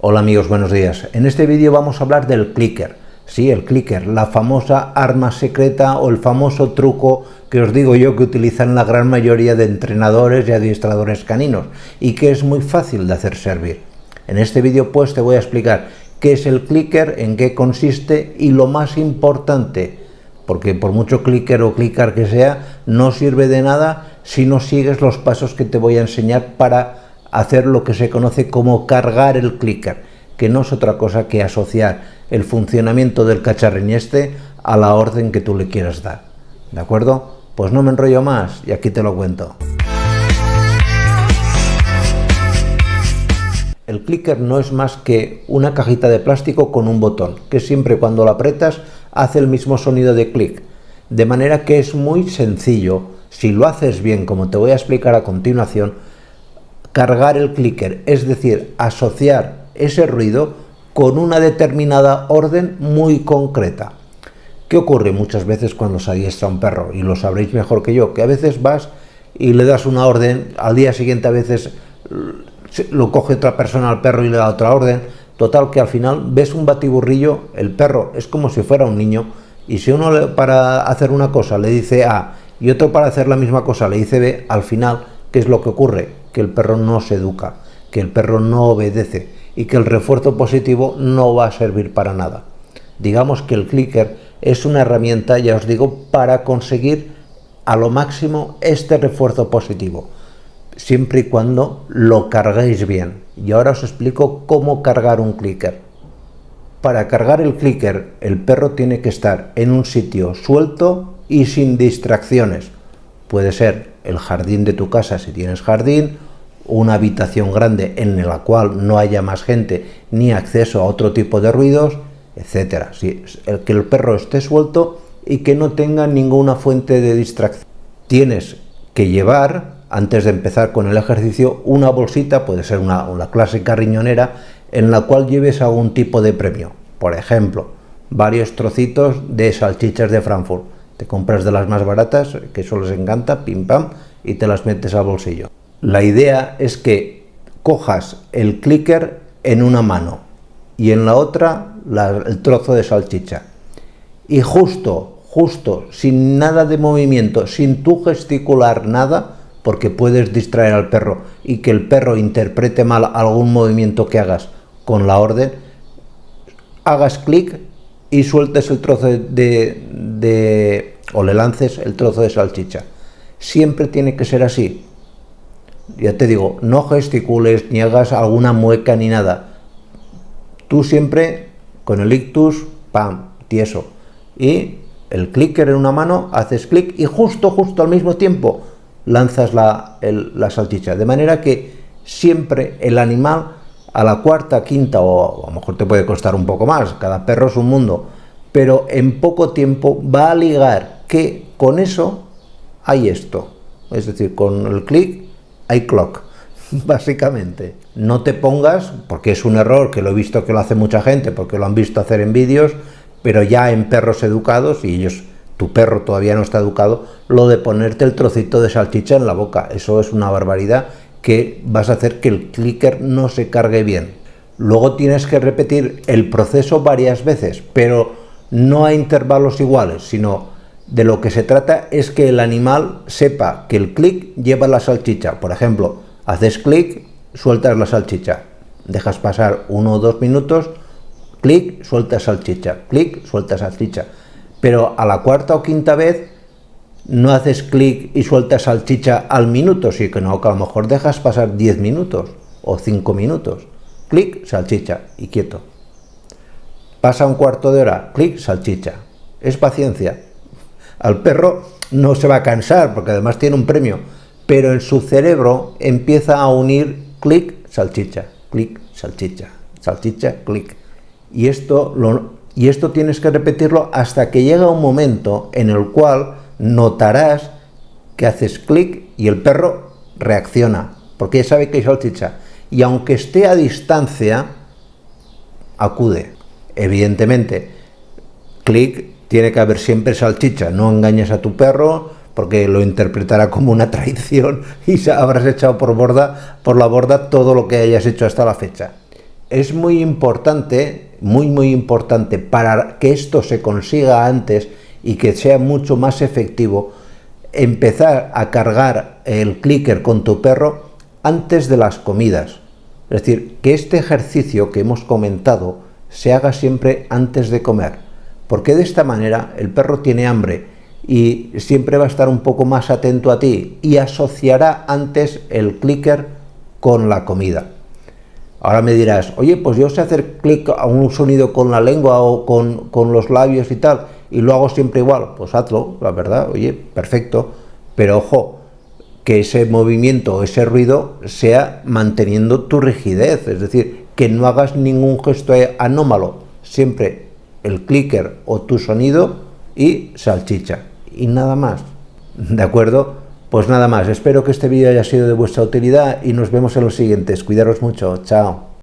Hola amigos, buenos días. En este vídeo vamos a hablar del clicker. Sí, el clicker, la famosa arma secreta o el famoso truco que os digo yo que utilizan la gran mayoría de entrenadores y adiestradores caninos y que es muy fácil de hacer servir. En este vídeo pues te voy a explicar qué es el clicker, en qué consiste y lo más importante, porque por mucho clicker o clicker que sea, no sirve de nada si no sigues los pasos que te voy a enseñar para hacer lo que se conoce como cargar el clicker, que no es otra cosa que asociar el funcionamiento del cacharrín este a la orden que tú le quieras dar. ¿De acuerdo? Pues no me enrollo más y aquí te lo cuento. El clicker no es más que una cajita de plástico con un botón, que siempre cuando lo aprietas hace el mismo sonido de clic. De manera que es muy sencillo, si lo haces bien como te voy a explicar a continuación, cargar el clicker, es decir, asociar ese ruido con una determinada orden muy concreta. ¿Qué ocurre muchas veces cuando se adiestra un perro? Y lo sabréis mejor que yo, que a veces vas y le das una orden, al día siguiente a veces lo coge otra persona al perro y le da otra orden, total que al final ves un batiburrillo, el perro es como si fuera un niño, y si uno para hacer una cosa le dice A y otro para hacer la misma cosa le dice B, al final, ¿qué es lo que ocurre? Que el perro no se educa, que el perro no obedece y que el refuerzo positivo no va a servir para nada. Digamos que el clicker es una herramienta, ya os digo, para conseguir a lo máximo este refuerzo positivo, siempre y cuando lo carguéis bien. Y ahora os explico cómo cargar un clicker. Para cargar el clicker, el perro tiene que estar en un sitio suelto y sin distracciones. Puede ser el jardín de tu casa si tienes jardín, una habitación grande en la cual no haya más gente ni acceso a otro tipo de ruidos, etcétera. Sí, que el perro esté suelto y que no tenga ninguna fuente de distracción. Tienes que llevar, antes de empezar con el ejercicio, una bolsita, puede ser una clásica riñonera, en la cual lleves algún tipo de premio. Por ejemplo, varios trocitos de salchichas de Frankfurt. Te compras de las más baratas, que eso les encanta, pim pam, y te las metes al bolsillo. La idea es que cojas el clicker en una mano y en la otra el trozo de salchicha. Y justo, sin nada de movimiento, sin tú gesticular nada, porque puedes distraer al perro y que el perro interprete mal algún movimiento que hagas con la orden, hagas clic y sueltes el trozo o le lances el trozo de salchicha. Siempre tiene que ser así. Ya te digo, no gesticules ni hagas alguna mueca ni nada. Tú siempre con el ictus, pam, tieso. Y el clicker en una mano, haces clic y justo al mismo tiempo lanzas la salchicha. De manera que siempre el animal a la cuarta, quinta, o a lo mejor te puede costar un poco más, cada perro es un mundo, pero en poco tiempo va a ligar que con eso hay esto. Es decir, con el clic hay clock, básicamente. No te pongas, porque es un error que lo he visto que lo hace mucha gente, porque lo han visto hacer en vídeos, pero ya en perros educados, y tu perro todavía no está educado, lo de ponerte el trocito de salchicha en la boca. Eso es una barbaridad que vas a hacer que el clicker no se cargue bien. Luego tienes que repetir el proceso varias veces, pero no a intervalos iguales, sino de lo que se trata es que el animal sepa que el clic lleva la salchicha. Por ejemplo, haces clic, sueltas la salchicha, dejas pasar 1 o 2 minutos, clic, sueltas salchicha, clic, sueltas salchicha. Pero a la cuarta o quinta vez no haces clic y sueltas salchicha al minuto, sí que no, que a lo mejor dejas pasar 10 minutos o 5 minutos. Clic, salchicha y quieto. Pasa un cuarto de hora, clic, salchicha. Es paciencia. Al perro no se va a cansar porque además tiene un premio, pero en su cerebro empieza a unir clic, salchicha, clic. Y esto tienes que repetirlo hasta que llega un momento en el cual notarás que haces clic y el perro reacciona, porque ya sabe que hay salchicha. Y aunque esté a distancia, acude. Evidentemente, clic, tiene que haber siempre salchicha. No engañes a tu perro, porque lo interpretará como una traición y habrás echado por la borda todo lo que hayas hecho hasta la fecha. es muy importante, muy importante para que esto se consiga antes y que sea mucho más efectivo, empezar a cargar el clicker con tu perro antes de las comidas. Es decir, que este ejercicio que hemos comentado se haga siempre antes de comer, porque de esta manera el perro tiene hambre y siempre va a estar un poco más atento a ti y asociará antes el clicker con la comida. Ahora me dirás, oye, pues yo sé hacer clic a un sonido con la lengua o con los labios y tal, y lo hago siempre igual. Pues hazlo, la verdad, oye, perfecto. Pero ojo, que ese movimiento, ese ruido, sea manteniendo tu rigidez. Es decir, que no hagas ningún gesto anómalo. Siempre el clicker o tu sonido y salchicha. Y nada más. ¿De acuerdo? Pues nada más, espero que este vídeo haya sido de vuestra utilidad y nos vemos en los siguientes. Cuidaros mucho, chao.